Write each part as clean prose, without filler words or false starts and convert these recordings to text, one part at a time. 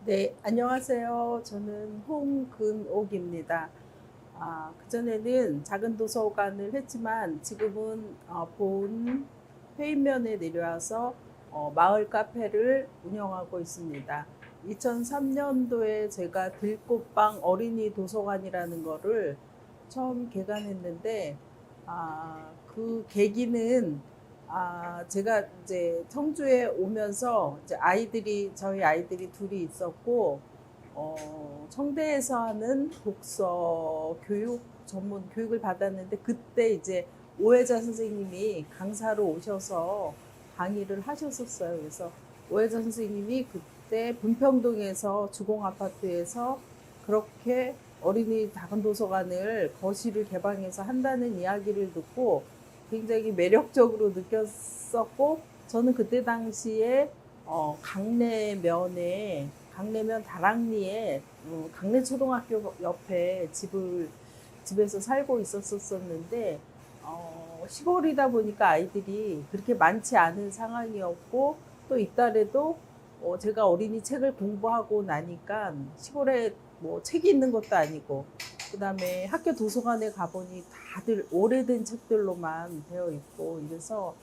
네, 안녕하세요. 저는 홍근옥입니다. 그전에는 작은 도서관을 했지만 지금은 본 회의면에 내려와서 마을 카페를 운영하고 있습니다. 2003년도에 제가 들꽃방 어린이 도서관이라는 거를 처음 개관했는데, 그 계기는 제가 이제 청주에 오면서 이제 저희 아이들이 둘이 있었고, 청대에서 하는 독서 교육 전문 교육을 받았는데, 그때 이제 오혜자 선생님이 강사로 오셔서 강의를 하셨었어요. 그래서 오혜자 선생님이 그때 분평동에서 주공 아파트에서 그렇게 어린이 작은 도서관을 거실을 개방해서 한다는 이야기를 듣고 굉장히 매력적으로 느꼈었고, 저는 그때 당시에 강내면 다랑리에 강내초등학교 옆에 집에서 살고 있었었는데, 시골이다 보니까 아이들이 그렇게 많지 않은 상황이었고, 또 이달에도 제가 어린이 책을 공부하고 나니까 시골에 뭐 책이 있는 것도 아니고, 그다음에 학교 도서관에 가보니 다들 오래된 책들로만 되어 있고, 이래서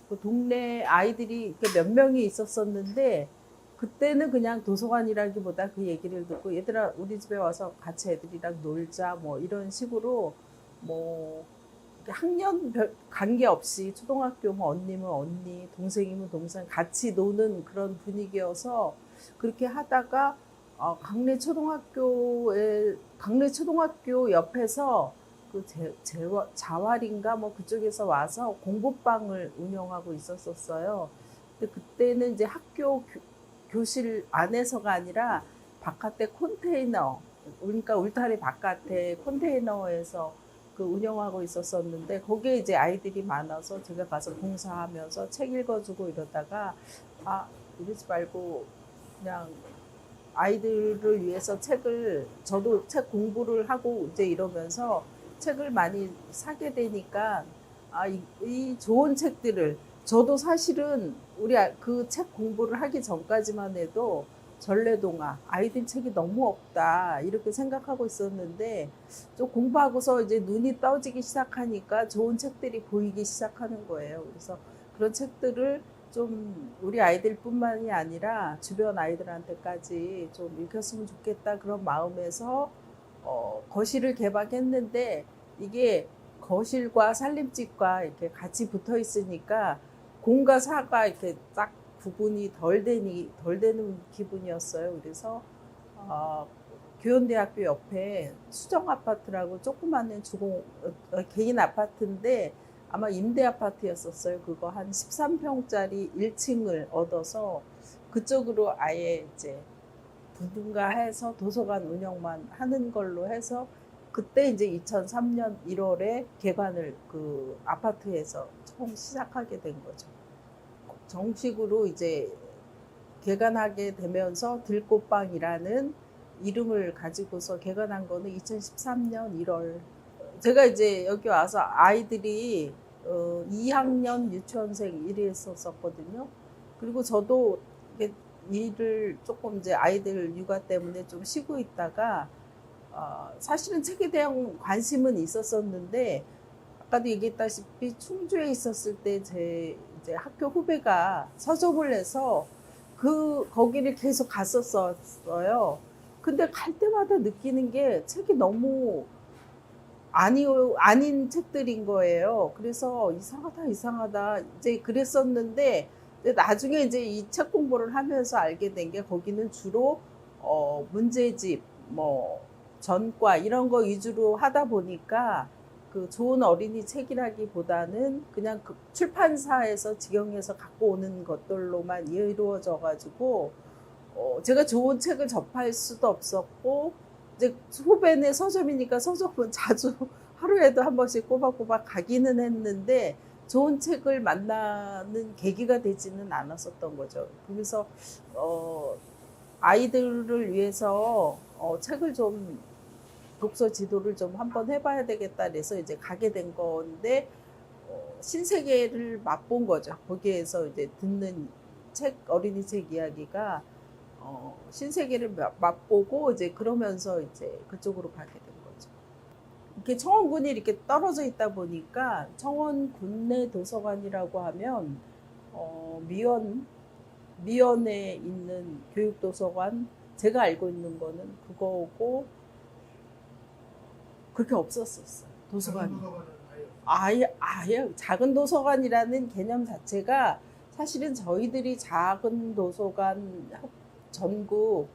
그 동네 아이들이 이렇게 몇 명이 있었었는데, 그때는 그냥 도서관이라기보다 그 얘기를 듣고, 얘들아 우리 집에 와서 같이 애들이랑 놀자 뭐 이런 식으로, 뭐 학년 관계없이 초등학교 뭐 언니면 언니, 동생이면 동생 같이 노는 그런 분위기여서 그렇게 하다가 강내 초등학교 옆에서 그 자활인가 뭐 그쪽에서 와서 공부방을 운영하고 있었었어요. 근데 그때는 이제 교실 안에서가 아니라 바깥에 컨테이너, 그러니까 울타리 바깥에 컨테이너에서 그 운영하고 있었었는데, 거기에 이제 아이들이 많아서 제가 가서 봉사하면서 책 읽어주고 이러다가, 이러지 말고 그냥 아이들을 위해서 저도 책 공부를 하고 이제 이러면서 책을 많이 사게 되니까, 이 좋은 책들을, 저도 사실은 그 책 공부를 하기 전까지만 해도 전래동화, 아이들 책이 너무 없다 이렇게 생각하고 있었는데, 좀 공부하고서 이제 눈이 떠지기 시작하니까 좋은 책들이 보이기 시작하는 거예요. 그래서 그런 책들을 좀 우리 아이들뿐만이 아니라 주변 아이들한테까지 좀 읽혔으면 좋겠다, 그런 마음에서 거실을 개방했는데, 이게 거실과 살림집과 이렇게 같이 붙어 있으니까 공과 사가 이렇게 딱 구분이 덜 되는 기분이었어요. 그래서 어, 교연대학교 옆에 수정 아파트라고 조그마한 개인 아파트인데, 아마 임대 아파트였었어요. 그거 한 13평짜리 1층을 얻어서 그쪽으로 아예 이제 부분가 해서 도서관 운영만 하는 걸로 해서, 그때 이제 2003년 1월에 개관을 그 아파트에서 처음 시작하게 된 거죠. 정식으로 이제 개관하게 되면서 들꽃방이라는 이름을 가지고서 개관한 거는 2013년 1월. 제가 이제 여기 와서 아이들이 2학년 유치원생 일했었거든요. 그리고 저도 일을 조금 이제 아이들 육아 때문에 좀 쉬고 있다가, 사실은 책에 대한 관심은 있었었는데, 아까도 얘기했다시피 충주에 있었을 때 제 이제 학교 후배가 서점을 해서 거기를 계속 갔었어요. 근데 갈 때마다 느끼는 게 책이 너무 아닌 책들인 거예요. 그래서 이상하다, 이상하다 이제 그랬었는데, 나중에 이제 이 책 공부를 하면서 알게 된 게, 거기는 주로 문제집, 뭐 전과 이런 거 위주로 하다 보니까, 그 좋은 어린이 책이라기보다는 그냥 그 출판사에서 직영해서 갖고 오는 것들로만 이루어져 가지고, 제가 좋은 책을 접할 수도 없었고, 이제 후배네 서점이니까 서점은 자주 하루에도 한 번씩 꼬박꼬박 가기는 했는데, 좋은 책을 만나는 계기가 되지는 않았었던 거죠. 그래서 아이들을 위해서 책을 좀, 독서 지도를 좀 한번 해봐야 되겠다 그래서 이제 가게 된 건데, 신세계를 맛본 거죠. 거기에서 이제 듣는 어린이 책 이야기가 신세계를 맛보고 이제 그러면서 이제 그쪽으로 가게 된 거죠. 이렇게 청원군이 이렇게 떨어져 있다 보니까 청원군 내 도서관이라고 하면 미연에 있는 교육도서관 제가 알고 있는 거는 그거고 그렇게 없었었어요. 도서관이. 아예 작은 도서관이라는 개념 자체가 사실은 저희들이 작은 도서관 전국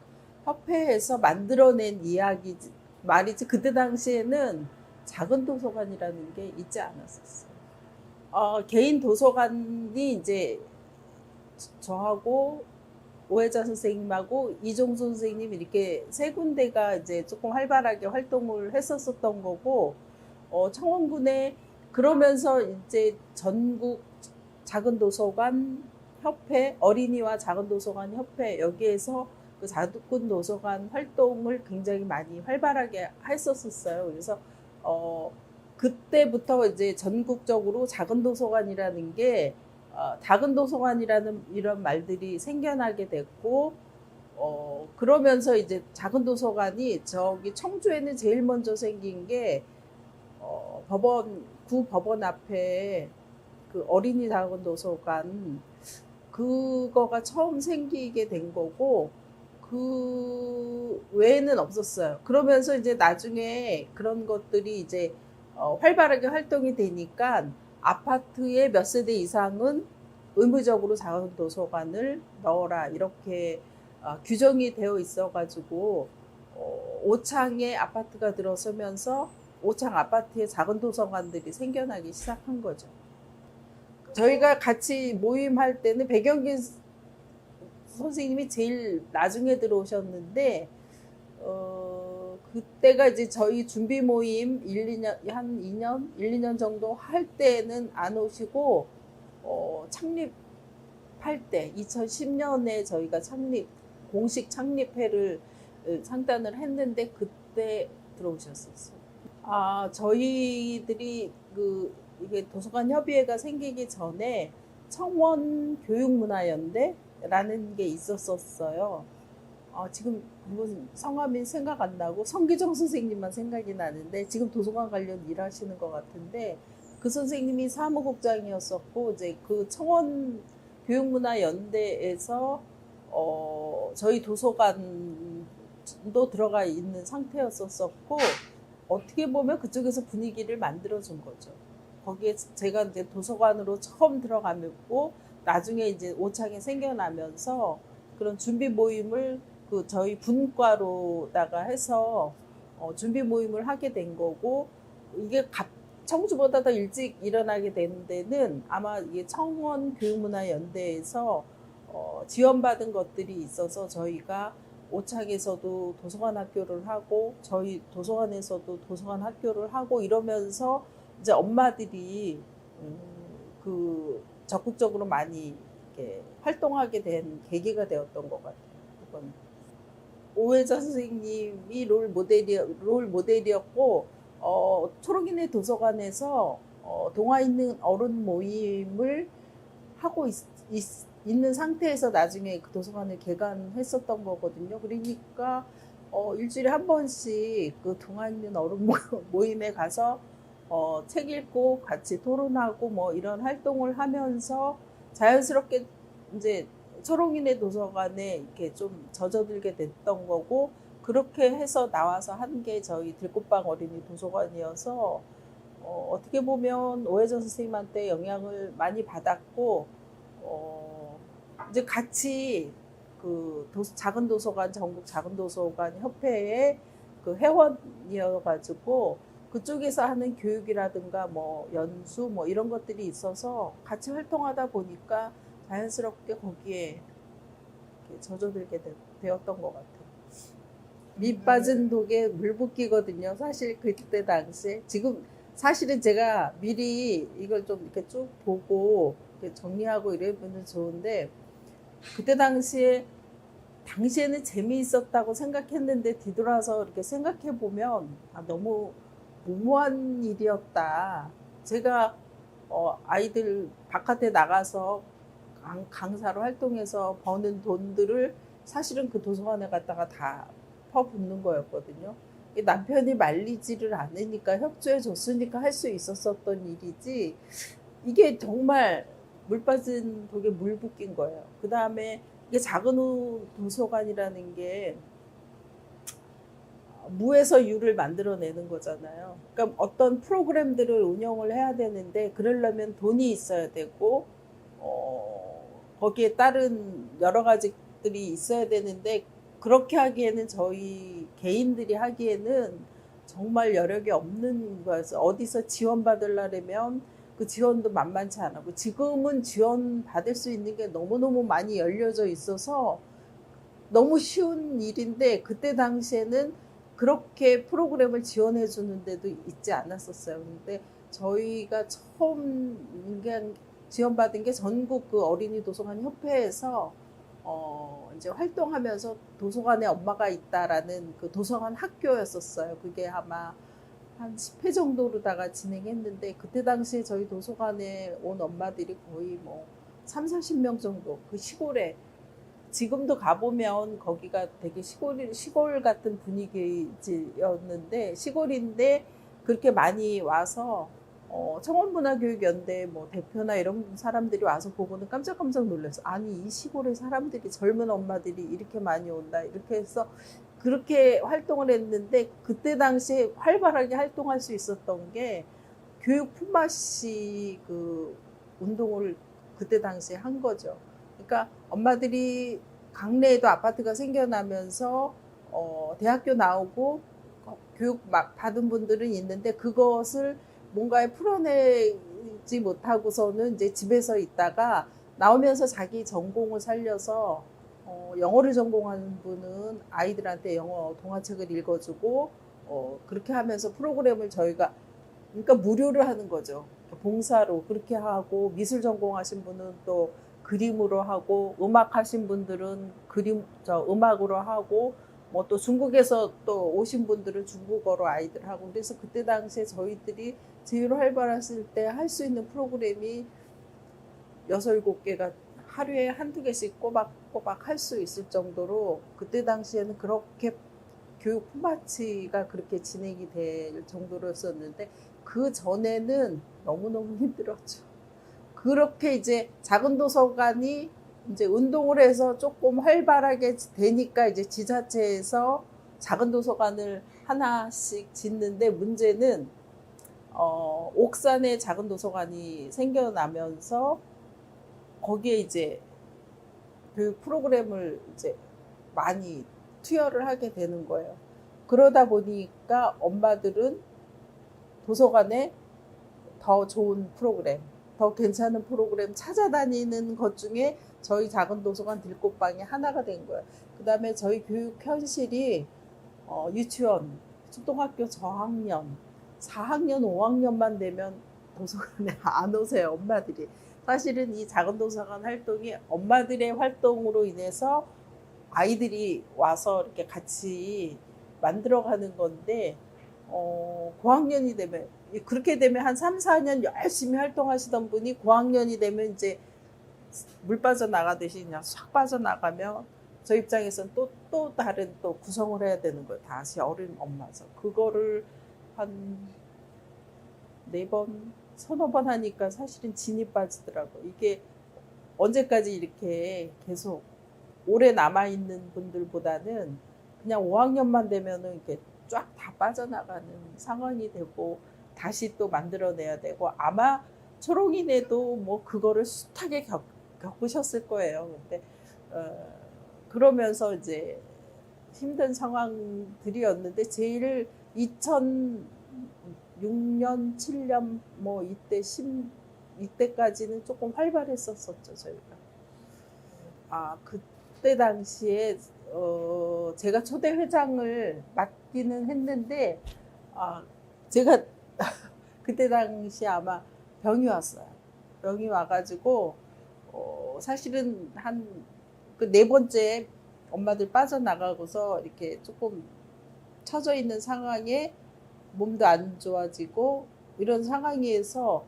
협회에서 만들어낸 이야기 말이지 그때 당시에는 작은 도서관이라는 게 있지 않았었어요. 개인 도서관이 이제 저하고 오혜자 선생님하고 이종수 선생님 이렇게 세 군데가 이제 조금 활발하게 활동을 했었었던 거고, 청원군에 그러면서 이제 전국 작은 도서관 협회, 어린이와 작은 도서관 협회 여기에서 그 작은 도서관 활동을 굉장히 많이 활발하게 했었었어요. 그래서 그때부터 이제 전국적으로 작은 도서관이라는 게 작은 도서관이라는 이런 말들이 생겨나게 됐고, 그러면서 이제 작은 도서관이 저기 청주에는 제일 먼저 생긴 게 구 법원 앞에 그 어린이 작은 도서관 그거가 처음 생기게 된 거고, 그 외에는 없었어요. 그러면서 이제 나중에 그런 것들이 이제 활발하게 활동이 되니까 아파트의 몇 세대 이상은 의무적으로 작은 도서관을 넣어라 이렇게 규정이 되어 있어가지고 오창에 아파트가 들어서면서 오창 아파트에 작은 도서관들이 생겨나기 시작한 거죠. 저희가 같이 모임할 때는 백영길 선생님이 제일 나중에 들어오셨는데 그때가 이제 저희 준비 모임 1, 2년 정도 할 때는 안 오시고 창립할 때 2010년에 저희가 공식 창립회를 창단을 했는데 그때 들어오셨었어요. 저희들이 이게 도서관 협의회가 생기기 전에 청원 교육문화연대라는 게 있었었어요. 지금 무슨 성함이 생각 안 나고 성기정 선생님만 생각이 나는데 지금 도서관 관련 일하시는 것 같은데 그 선생님이 사무국장이었었고 이제 그 청원 교육문화연대에서 저희 도서관도 들어가 있는 상태였었고 어떻게 보면 그쪽에서 분위기를 만들어준 거죠. 거기에 제가 이제 도서관으로 처음 들어가고 나중에 이제 오창이 생겨나면서 그런 준비 모임을 저희 분과로다가 해서 준비 모임을 하게 된 거고, 이게 청주보다 더 일찍 일어나게 된 데는 아마 이게 청원 교육문화연대에서 지원받은 것들이 있어서 저희가 오창에서도 도서관 학교를 하고 저희 도서관에서도 도서관 학교를 하고 이러면서 이제 엄마들이 적극적으로 많이 이렇게 활동하게 된 계기가 되었던 것 같아요. 그건 오혜자 선생님이 롤 모델이었고 초록이네 도서관에서 동화 있는 어른 모임을 하고 있는 상태에서 나중에 그 도서관을 개관했었던 거거든요. 그러니까 일주일에 한 번씩 그 동화 있는 어른 모임에 가서 책 읽고 같이 토론하고 뭐 이런 활동을 하면서 자연스럽게 이제 초록이네 도서관에 이렇게 좀 젖어들게 됐던 거고, 그렇게 해서 나와서 한 게 저희 들꽃방 어린이 도서관이어서 어떻게 보면 오혜정 선생님한테 영향을 많이 받았고 이제 같이 작은 도서관 전국 작은 도서관 협회의 그 회원이어가지고 그쪽에서 하는 교육이라든가 뭐 연수 뭐 이런 것들이 있어서 같이 활동하다 보니까 자연스럽게 거기에 젖어들게 되었던 것 같아요. 밑 빠진 독에 물 붓기거든요. 사실 그때 당시에 지금 사실은 제가 미리 이걸 좀 이렇게 쭉 보고 이렇게 정리하고 이러면 좋은데 그때 당시에는 재미있었다고 생각했는데 뒤돌아서 이렇게 생각해 보면 너무 무모한 일이었다. 제가 아이들 바깥에 나가서 강사로 활동해서 버는 돈들을 사실은 그 도서관에 갔다가 다 퍼붓는 거였거든요. 남편이 말리지를 않으니까 협조해 줬으니까 할 수 있었던 일이지 이게 정말 물 빠진 독에 물 붓긴 거예요. 그 다음에 이게 작은 도서관이라는 게 무에서 유를 만들어내는 거잖아요. 그러니까 어떤 프로그램들을 운영을 해야 되는데 그러려면 돈이 있어야 되고 거기에 따른 여러 가지들이 있어야 되는데 그렇게 하기에는 저희 개인들이 하기에는 정말 여력이 없는 거였어요. 어디서 지원 받으려면 그 지원도 만만치 않았고 지금은 지원 받을 수 있는 게 너무너무 많이 열려져 있어서 너무 쉬운 일인데 그때 당시에는 그렇게 프로그램을 지원해 주는 데도 있지 않았었어요. 근데 저희가 처음 지원받은 게 전국 그 어린이 도서관 협회에서 이제 활동하면서 도서관에 엄마가 있다라는 그 도서관 학교였었어요. 그게 아마 한 10회 정도로다가 진행했는데 그때 당시에 저희 도서관에 온 엄마들이 거의 뭐 3, 40명 정도 그 시골에 지금도 가보면 거기가 되게 시골 같은 분위기였는데 시골인데 그렇게 많이 와서 청원문화교육연대 뭐 대표나 이런 사람들이 와서 보고는 깜짝깜짝 놀랐어. 아니 이 시골의 사람들이 젊은 엄마들이 이렇게 많이 온다 이렇게 해서 그렇게 활동을 했는데 그때 당시에 활발하게 활동할 수 있었던 게 교육 품앗이 그 운동을 그때 당시에 한 거죠. 그러니까 엄마들이 강내에도 아파트가 생겨나면서 대학교 나오고 교육 막 받은 분들은 있는데 그것을 뭔가에 풀어내지 못하고서는 이제 집에서 있다가 나오면서 자기 전공을 살려서 영어를 전공하는 분은 아이들한테 영어 동화책을 읽어주고 그렇게 하면서 프로그램을 저희가 그러니까 무료를 하는 거죠. 봉사로 그렇게 하고 미술 전공하신 분은 또 그림으로 하고 음악 하신 분들은 음악으로 하고 뭐 또 중국에서 또 오신 분들은 중국어로 아이들 하고 그래서 그때 당시에 저희들이 제일 활발했을 때 할 수 있는 프로그램이 6, 7개가 하루에 한두 개씩 꼬박꼬박 할 수 있을 정도로 그때 당시에는 그렇게 교육 품앗이가 그렇게 진행이 될 정도로였었는데 그 전에는 너무너무 힘들었죠. 그렇게 이제 작은 도서관이 이제 운동을 해서 조금 활발하게 되니까 이제 지자체에서 작은 도서관을 하나씩 짓는데 문제는 옥산에 작은 도서관이 생겨나면서 거기에 이제 교육 프로그램을 이제 많이 투여를 하게 되는 거예요. 그러다 보니까 엄마들은 도서관에 더 좋은 프로그램, 더 괜찮은 프로그램 찾아다니는 것 중에 저희 작은 도서관 들꽃방이 하나가 된 거예요. 그 다음에 저희 교육 현실이 유치원, 초등학교 저학년, 4학년, 5학년만 되면 도서관에 안 오세요, 엄마들이. 사실은 이 작은 도서관 활동이 엄마들의 활동으로 인해서 아이들이 와서 이렇게 같이 만들어가는 건데 고학년이 되면 그렇게 되면 한 3, 4년 열심히 활동하시던 분이 고학년이 되면 이제 물 빠져나가듯이 그냥 싹 빠져나가면 저 입장에서는 또 다른 또 구성을 해야 되는 거예요. 다시 어린 엄마서. 그거를 한 4번, 서너 번 하니까 사실은 진이 빠지더라고요. 이게 언제까지 이렇게 계속 오래 남아있는 분들보다는 그냥 5학년만 되면은 이렇게 쫙 다 빠져나가는 상황이 되고 다시 또 만들어내야 되고 아마 초롱이네도 뭐 그거를 숱하게 겪으셨을 거예요. 근데 그러면서 이제 힘든 상황들이었는데 제일 2006년, 7년 뭐 이때까지는 조금 활발했었었죠, 저희가. 그때 당시에 제가 초대 회장을 맡기는 했는데 제가 그때 당시 아마 병이 왔어요. 병이 와가지고 사실은 한 그 4번째 엄마들 빠져나가고서 이렇게 조금 처져 있는 상황에 몸도 안 좋아지고 이런 상황에서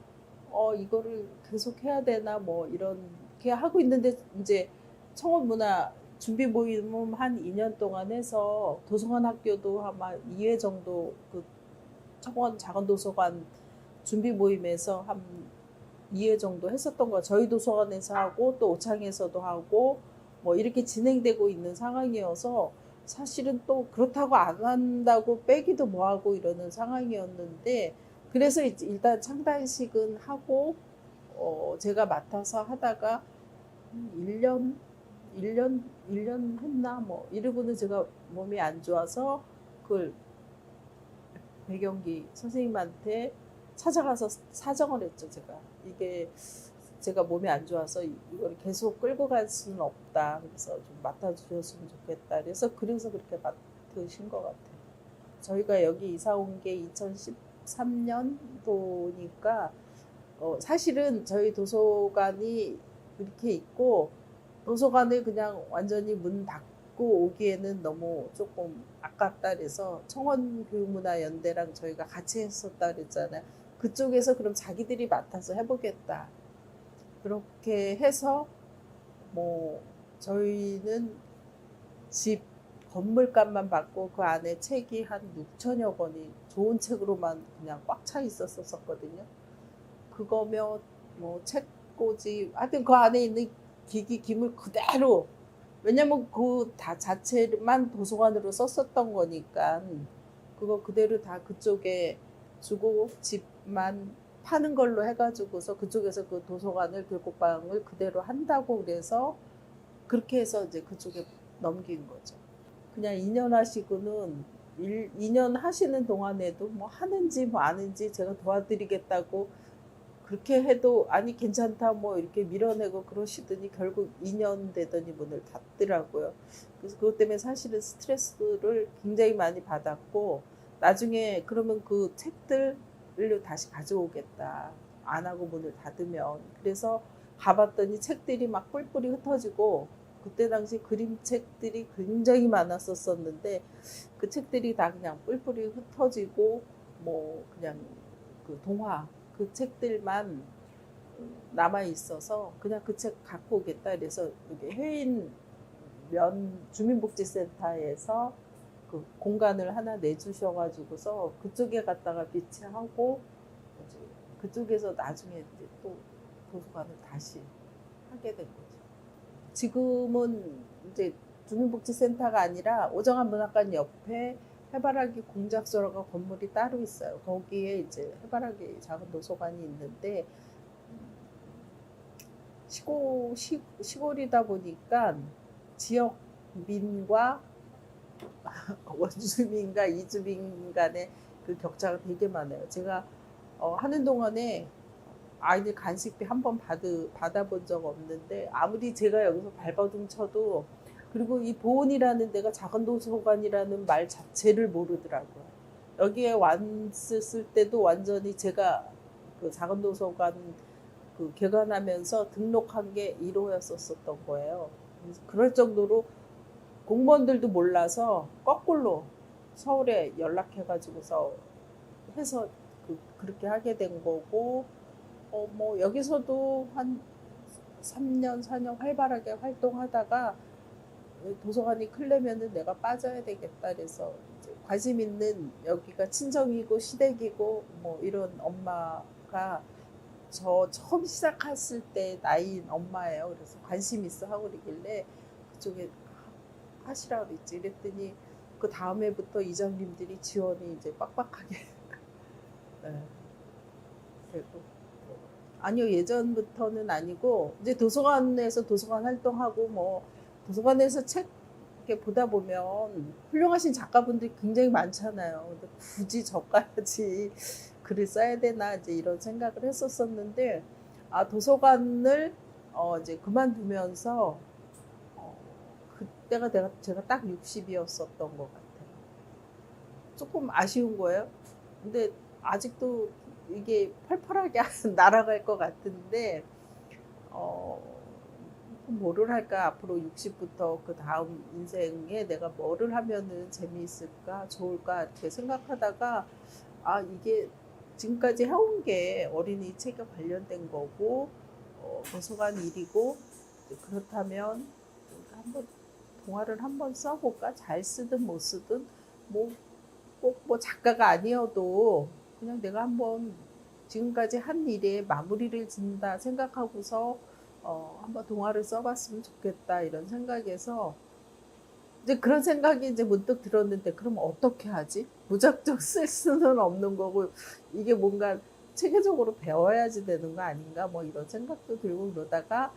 이거를 계속 해야 되나 뭐 이렇게 하고 있는데 이제 청원문화 준비 모임 한 2년 동안 해서 도서관 학교도 아마 2회 정도 그 청원 작은 도서관 준비 모임에서 한 2회 정도 했었던 거 저희 도서관에서 하고 또 오창에서도 하고 뭐 이렇게 진행되고 있는 상황이어서 사실은 또 그렇다고 안 한다고 빼기도 뭐하고 이러는 상황이었는데 그래서 일단 창단식은 하고 제가 맡아서 하다가 1년 1년 했나 뭐 이러고는 제가 몸이 안 좋아서 그걸 배경기 선생님한테 찾아가서 사정을 했죠. 제가 이게 제가 몸이 안 좋아서 이걸 계속 끌고 갈 수는 없다. 그래서 좀 맡아주셨으면 좋겠다. 그래서 그렇게 맡으신 것 같아요. 저희가 여기 이사 온 게 2013년도니까 사실은 저희 도서관이 이렇게 있고 도서관을 그냥 완전히 문 닫고 오기에는 너무 조금 아깝다 그래서 청원교육문화연대랑 저희가 같이 했었다 그랬잖아요. 그쪽에서 그럼 자기들이 맡아서 해보겠다. 그렇게 해서 뭐 저희는 집 건물값만 받고 그 안에 책이 한 6천여 권이 좋은 책으로만 그냥 꽉 차 있었었거든요. 그거며 뭐 책꽂이 하여튼 그 안에 있는 기기 기물 그대로 왜냐면 그 다 자체만 도서관으로 썼었던 거니까 그거 그대로 다 그쪽에 주고 집만 파는 걸로 해가지고서 그쪽에서 그 도서관을 교육방을 그대로 한다고 그래서 그렇게 해서 이제 그쪽에 넘긴 거죠. 그냥 2년 하시고는 2년 하시는 동안에도 뭐 하는지 뭐 아는지 제가 도와드리겠다고 그렇게 해도 아니 괜찮다 뭐 이렇게 밀어내고 그러시더니 결국 2년 되더니 문을 닫더라고요. 그래서 그것 때문에 사실은 스트레스를 굉장히 많이 받았고 나중에 그러면 그 책들을 다시 가져오겠다. 안 하고 문을 닫으면. 그래서 가봤더니 책들이 막 뿔뿔이 흩어지고 그때 당시 그림책들이 굉장히 많았었는데 그 책들이 다 그냥 뿔뿔이 흩어지고 뭐 그냥 그 동화 그 책들만 남아 있어서 그냥 그 책 갖고 오겠다. 그래서 여기 해인 주민복지센터에서 그 공간을 하나 내주셔가지고서 그쪽에 갔다가 비치하고 그쪽에서 나중에 이제 또 도서관을 다시 하게 된 거죠. 지금은 이제 주민복지센터가 아니라 오정환 문학관 옆에 해바라기 공작소라고 건물이 따로 있어요. 거기에 이제 해바라기 작은 도서관이 있는데 시골이다 보니까 지역민과 원주민과 이주민 간의 그 격차가 되게 많아요. 제가 하는 동안에 아이들 간식비 한 번 받아본 적 없는데 아무리 제가 여기서 발버둥 쳐도 그리고 이 보은이라는 데가 작은 도서관이라는 말 자체를 모르더라고요. 여기에 왔을 때도 완전히 제가 그 작은 도서관 그 개관하면서 등록한 게 1호였었던 거예요. 그럴 정도로 공무원들도 몰라서 거꾸로 서울에 연락해가지고서 해서 그렇게 하게 된 거고 뭐 여기서도 한 3년, 4년 활발하게 활동하다가 도서관이 크려면은 내가 빠져야 되겠다 그래서 이제 관심 있는 여기가 친정이고 시댁이고 뭐 이런 엄마가 저 처음 시작했을 때 나이인 엄마예요. 그래서 관심 있어 하고 그러길래 그쪽에 하시라고 그랬지. 그랬더니 그 다음 해부터 이장님들이 지원이 이제 빡빡하게 네. 되고 아니요 예전부터는 아니고 이제 도서관에서 도서관 활동하고 뭐 도서관에서 책 이렇게 보다 보면 훌륭하신 작가분들이 굉장히 많잖아요. 근데 굳이 저까지 글을 써야 되나 이제 이런 생각을 했었었는데 도서관을 이제 그만두면서 그때가 제가 딱 60이었었던 것 같아요. 조금 아쉬운 거예요. 근데 아직도 이게 펄펄하게 날아갈 것 같은데 뭐를 할까 앞으로 60부터 그 다음 인생에 내가 뭐를 하면은 재미있을까 좋을까 이렇게 생각하다가 이게 지금까지 해온 게 어린이 책에 관련된 거고 도서관 일이고 그렇다면 한번 동화를 한번 써볼까? 잘 쓰든 못 쓰든 뭐 꼭 뭐 작가가 아니어도 그냥 내가 한번 지금까지 한 일에 마무리를 짓는다 생각하고서 한번 동화를 써봤으면 좋겠다 이런 생각에서 이제 그런 생각이 이제 문득 들었는데 그럼 어떻게 하지? 무작정 쓸 수는 없는 거고 이게 뭔가 체계적으로 배워야지 되는 거 아닌가 뭐 이런 생각도 들고 그러다가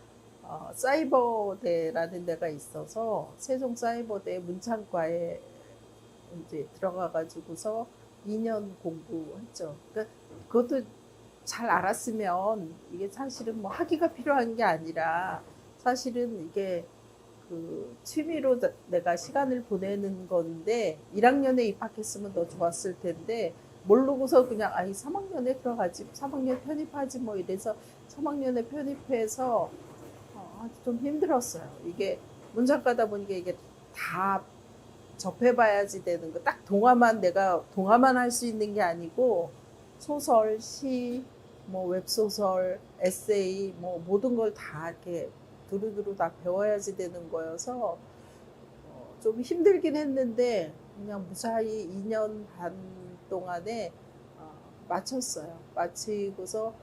사이버대라는 데가 있어서 세종사이버대 문창과에 이제 들어가 가지고서 2년 공부했죠. 그러니까 그것도 잘 알았으면 이게 사실은 뭐 학위가 필요한 게 아니라 사실은 이게 그 취미로 내가 시간을 보내는 건데 1학년에 입학했으면 더 좋았을 텐데 모르고서 그냥 아이 3학년에 들어가지 3학년 편입하지 뭐 이래서 3학년에 편입해서 좀 힘들었어요. 이게 문창과다 보니까 이게 다 접해봐야지 되는 거. 딱 동화만 내가 동화만 할 수 있는 게 아니고 소설, 시, 뭐 웹소설, 에세이 뭐 모든 걸 다 이렇게 두루두루 다 배워야지 되는 거여서 좀 힘들긴 했는데 그냥 무사히 2년 반 동안에 마쳤어요. 마치고서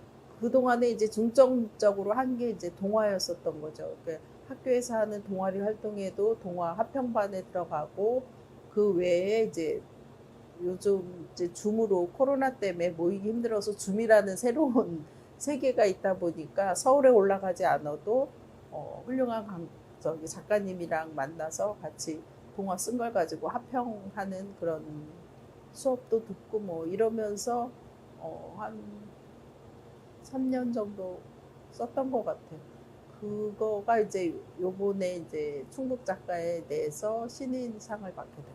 그 동안에 이제 중점적으로 한 게 이제 동화였었던 거죠. 그러니까 학교에서 하는 동아리 활동에도 동화 합평반에 들어가고 그 외에 이제 요즘 이제 줌으로 코로나 때문에 모이기 힘들어서 줌이라는 새로운 세계가 있다 보니까 서울에 올라가지 않아도 훌륭한 저기 작가님이랑 만나서 같이 동화 쓴 걸 가지고 합평하는 그런 수업도 듣고 뭐 이러면서 한 3년 정도 썼던 것 같아요. 그거가 이제 요번에 이제 충북 작가에 대해서 신인상을 받게 된 거죠.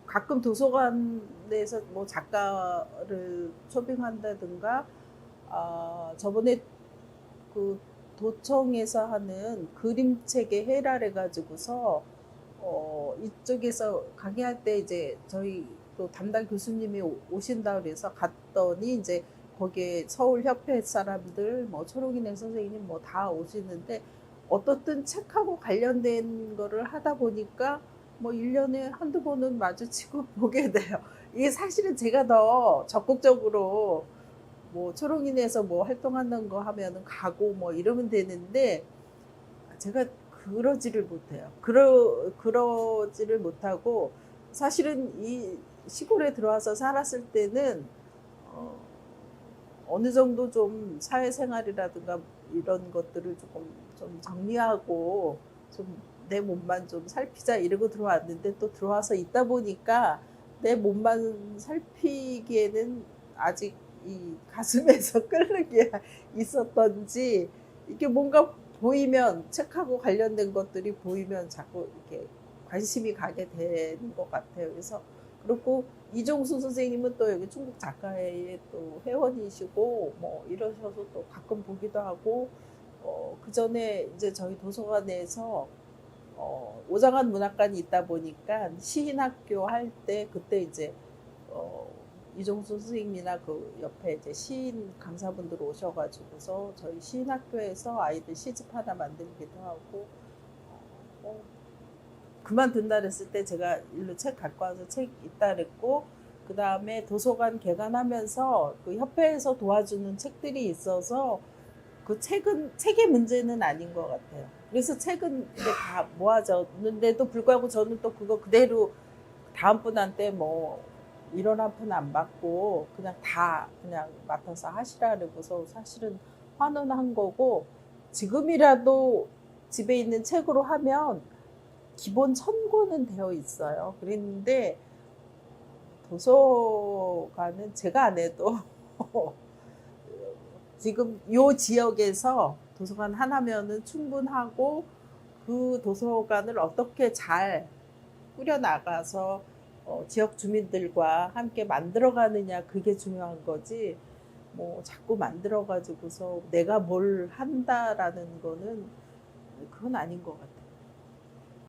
가끔 도서관에서 뭐 작가를 초빙한다든가, 저번에 그 도청에서 하는 그림책의 해랄 해가지고서 이쪽에서 강의할 때 이제 저희 또 담당 교수님이 오신다 그래서 갔더니 이제 거기에 서울 협회 사람들 뭐 초록이네 선생님 뭐 다 오시는데 어떻든 책하고 관련된 거를 하다 보니까 뭐 1년에 한두 번은 마주치고 보게 돼요. 이게 사실은 제가 더 적극적으로 뭐 초록인에서 뭐 활동하는 거 하면은 가고 뭐 이러면 되는데 제가 그러지를 못해요. 그러지를 못하고 사실은 이 시골에 들어와서 살았을 때는 어느 정도 좀 사회생활이라든가 이런 것들을 조금 좀 정리하고 좀 내 몸만 좀 살피자 이러고 들어왔는데 또 들어와서 있다 보니까 내 몸만 살피기에는 아직 이 가슴에서 끓는 게 있었던지 이게 뭔가 보이면 책하고 관련된 것들이 보이면 자꾸 이렇게 관심이 가게 되는 것 같아요. 그래서 그렇고 이종수 선생님은 또 여기 충북 작가회의 또 회원이시고 뭐 이러셔서 또 가끔 보기도 하고 그 전에 이제 저희 도서관에서 오장환 문학관이 있다 보니까 시인학교 할 때 그때 이제 이종수 선생님이나 그 옆에 이제 시인 강사분들 오셔가지고서 저희 시인학교에서 아이들 시집 하나 만들기도 하고 그만둔다 그랬을 때 제가 일로 책 갖고 와서 책 있다 그랬고 그 다음에 도서관 개관하면서 그 협회에서 도와주는 책들이 있어서 그 책의 문제는 아닌 것 같아요. 그래서 책은 이제 다 모아졌는데도 불구하고 저는 또 그거 그대로 다음 분한테 뭐 이런 한 푼 안 받고 그냥 다 그냥 맡아서 하시라 그러고서 사실은 환원한 거고 지금이라도 집에 있는 책으로 하면 기본 1,000권은 되어 있어요. 그랬는데 도서관은 제가 안 해도 지금 요 지역에서 도서관 하나면은 충분하고 그 도서관을 어떻게 잘 꾸려나가서 지역 주민들과 함께 만들어가느냐 그게 중요한 거지 뭐 자꾸 만들어가지고서 내가 뭘 한다라는 거는 그건 아닌 것 같아요.